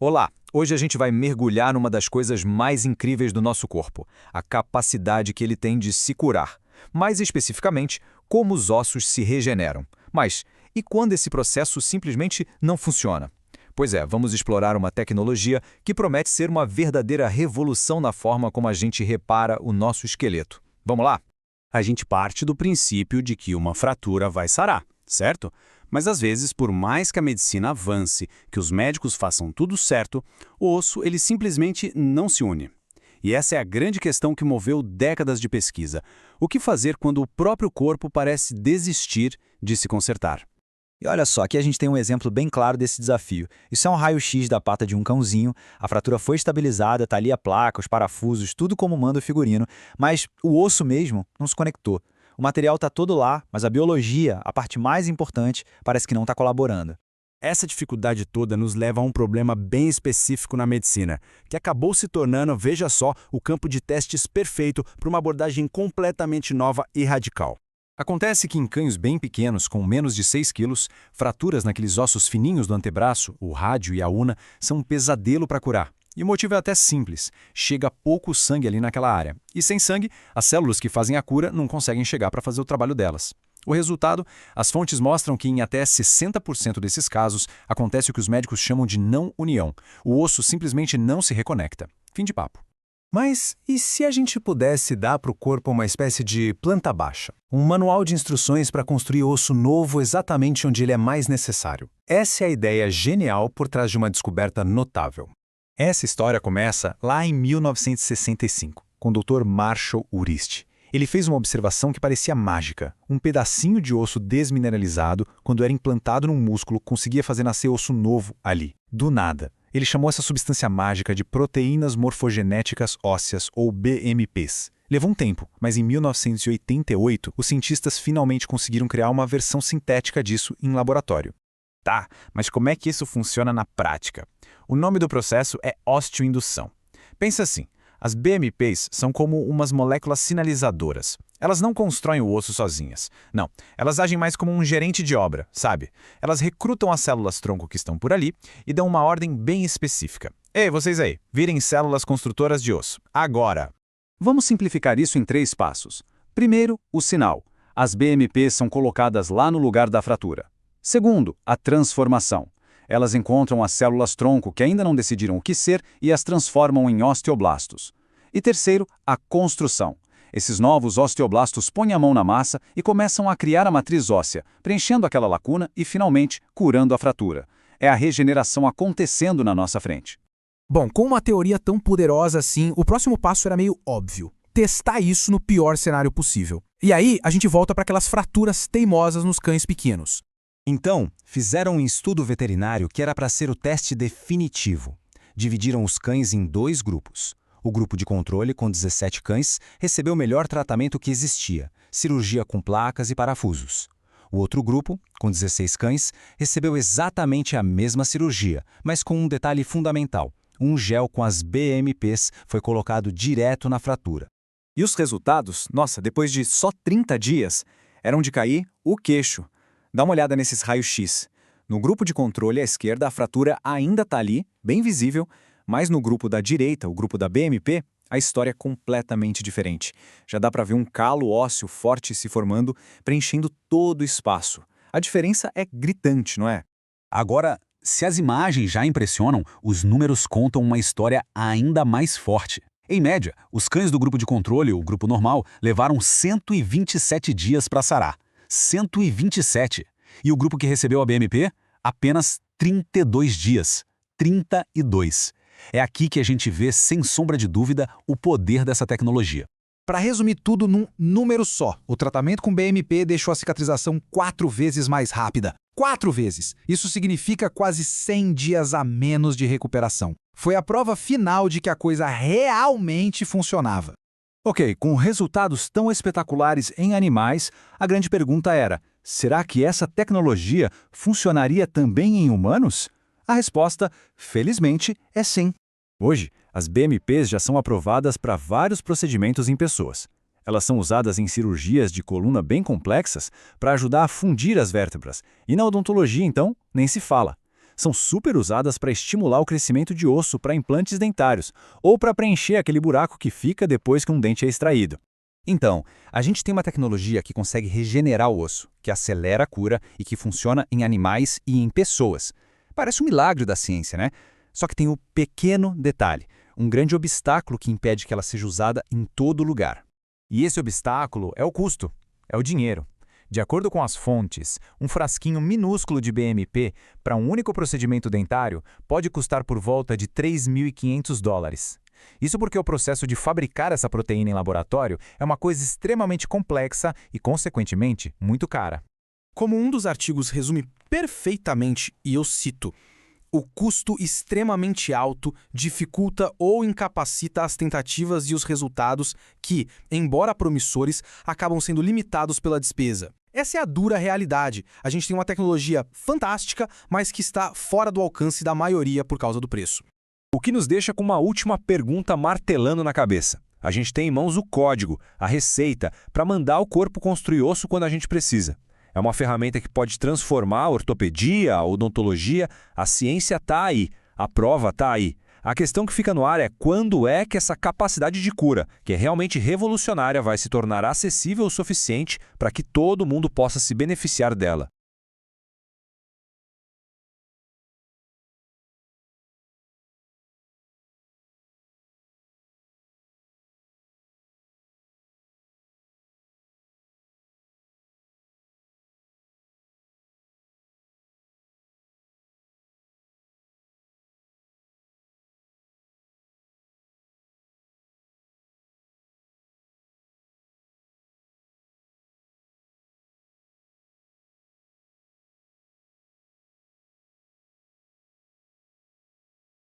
Olá! Hoje a gente vai mergulhar numa das coisas mais incríveis do nosso corpo, a capacidade que ele tem de se curar. Mais especificamente, como os ossos se regeneram. Mas e quando esse processo simplesmente não funciona? Pois é, vamos explorar uma tecnologia que promete ser uma verdadeira revolução na forma como a gente repara o nosso esqueleto. Vamos lá? A gente parte do princípio de que uma fratura vai sarar, certo? Mas às vezes, por mais que a medicina avance, que os médicos façam tudo certo, o osso ele simplesmente não se une. E essa é a grande questão que moveu décadas de pesquisa. O que fazer quando o próprio corpo parece desistir de se consertar? E olha só, aqui a gente tem um exemplo bem claro desse desafio. Isso é um raio-x da pata de um cãozinho, a fratura foi estabilizada, tá ali a placa, os parafusos, tudo como manda o figurino, mas o osso mesmo não se conectou. O material está todo lá, mas a biologia, a parte mais importante, parece que não está colaborando. Essa dificuldade toda nos leva a um problema bem específico na medicina, que acabou se tornando, veja só, o campo de testes perfeito para uma abordagem completamente nova e radical. Acontece que em cães bem pequenos, com menos de 6 quilos, fraturas naqueles ossos fininhos do antebraço, o rádio e a una, são um pesadelo para curar. E o motivo é até simples, chega pouco sangue ali naquela área. E sem sangue, as células que fazem a cura não conseguem chegar para fazer o trabalho delas. O resultado, as fontes mostram que em até 60% desses casos, acontece o que os médicos chamam de não união. O osso simplesmente não se reconecta. Fim de papo. Mas e se a gente pudesse dar para o corpo uma espécie de planta baixa? Um manual de instruções para construir osso novo exatamente onde ele é mais necessário. Essa é a ideia genial por trás de uma descoberta notável. Essa história começa lá em 1965, com o Dr. Marshall Urist. Ele fez uma observação que parecia mágica. Um pedacinho de osso desmineralizado, quando era implantado num músculo, conseguia fazer nascer osso novo ali, do nada. Ele chamou essa substância mágica de proteínas morfogenéticas ósseas, ou BMPs. Levou um tempo, mas em 1988, os cientistas finalmente conseguiram criar uma versão sintética disso em laboratório. Tá, mas como é que isso funciona na prática? O nome do processo é osteoindução. Pensa assim, as BMPs são como umas moléculas sinalizadoras. Elas não constroem o osso sozinhas. Não, elas agem mais como um gerente de obra, sabe? Elas recrutam as células-tronco que estão por ali e dão uma ordem bem específica. Ei, vocês aí, virem células construtoras de osso. Agora! Vamos simplificar isso em 3 passos. Primeiro, o sinal. As BMPs são colocadas lá no lugar da fratura. Segundo, a transformação. Elas encontram as células-tronco que ainda não decidiram o que ser e as transformam em osteoblastos. E terceiro, a construção. Esses novos osteoblastos põem a mão na massa e começam a criar a matriz óssea, preenchendo aquela lacuna e, finalmente, curando a fratura. É a regeneração acontecendo na nossa frente. Bom, com uma teoria tão poderosa assim, o próximo passo era meio óbvio. Testar isso no pior cenário possível. E aí, a gente volta para aquelas fraturas teimosas nos cães pequenos. Então, fizeram um estudo veterinário que era para ser o teste definitivo. Dividiram os cães em 2 grupos. O grupo de controle, com 17 cães, recebeu o melhor tratamento que existia, cirurgia com placas e parafusos. O outro grupo, com 16 cães, recebeu exatamente a mesma cirurgia, mas com um detalhe fundamental. Um gel com as BMPs foi colocado direto na fratura. E os resultados, nossa, depois de só 30 dias, eram de cair o queixo. Dá uma olhada nesses raios-x. No grupo de controle à esquerda, a fratura ainda está ali, bem visível, mas no grupo da direita, o grupo da BMP, a história é completamente diferente. Já dá para ver um calo ósseo forte se formando, preenchendo todo o espaço. A diferença é gritante, não é? Agora, se as imagens já impressionam, os números contam uma história ainda mais forte. Em média, os cães do grupo de controle, o grupo normal, levaram 127 dias para sarar. 127. E o grupo que recebeu a BMP? Apenas 32 dias. 32. É aqui que a gente vê, sem sombra de dúvida, o poder dessa tecnologia. Para resumir tudo num número só, o tratamento com BMP deixou a cicatrização 4 vezes mais rápida. 4 vezes! Isso significa quase 100 dias a menos de recuperação. Foi a prova final de que a coisa realmente funcionava. Ok, com resultados tão espetaculares em animais, a grande pergunta era, será que essa tecnologia funcionaria também em humanos? A resposta, felizmente, é sim. Hoje, as BMPs já são aprovadas para vários procedimentos em pessoas. Elas são usadas em cirurgias de coluna bem complexas para ajudar a fundir as vértebras. E na odontologia, então, nem se fala. são super usadas para estimular o crescimento de osso para implantes dentários, ou para preencher aquele buraco que fica depois que um dente é extraído. Então, a gente tem uma tecnologia que consegue regenerar o osso, que acelera a cura e que funciona em animais e em pessoas. Parece um milagre da ciência, né? Só que tem um pequeno detalhe, um grande obstáculo que impede que ela seja usada em todo lugar. E esse obstáculo é o custo, é o dinheiro. De acordo com as fontes, um frasquinho minúsculo de BMP para um único procedimento dentário pode custar por volta de $3.500. Isso porque o processo de fabricar essa proteína em laboratório é uma coisa extremamente complexa e, consequentemente, muito cara. Como um dos artigos resume perfeitamente, e eu cito, o custo extremamente alto dificulta ou incapacita as tentativas e os resultados que, embora promissores, acabam sendo limitados pela despesa. Essa é a dura realidade. A gente tem uma tecnologia fantástica, mas que está fora do alcance da maioria por causa do preço. O que nos deixa com uma última pergunta martelando na cabeça. A gente tem em mãos o código, a receita, para mandar o corpo construir osso quando a gente precisa. É uma ferramenta que pode transformar a ortopedia, a odontologia, a ciência está aí, a prova está aí. A questão que fica no ar é quando é que essa capacidade de cura, que é realmente revolucionária, vai se tornar acessível o suficiente para que todo mundo possa se beneficiar dela.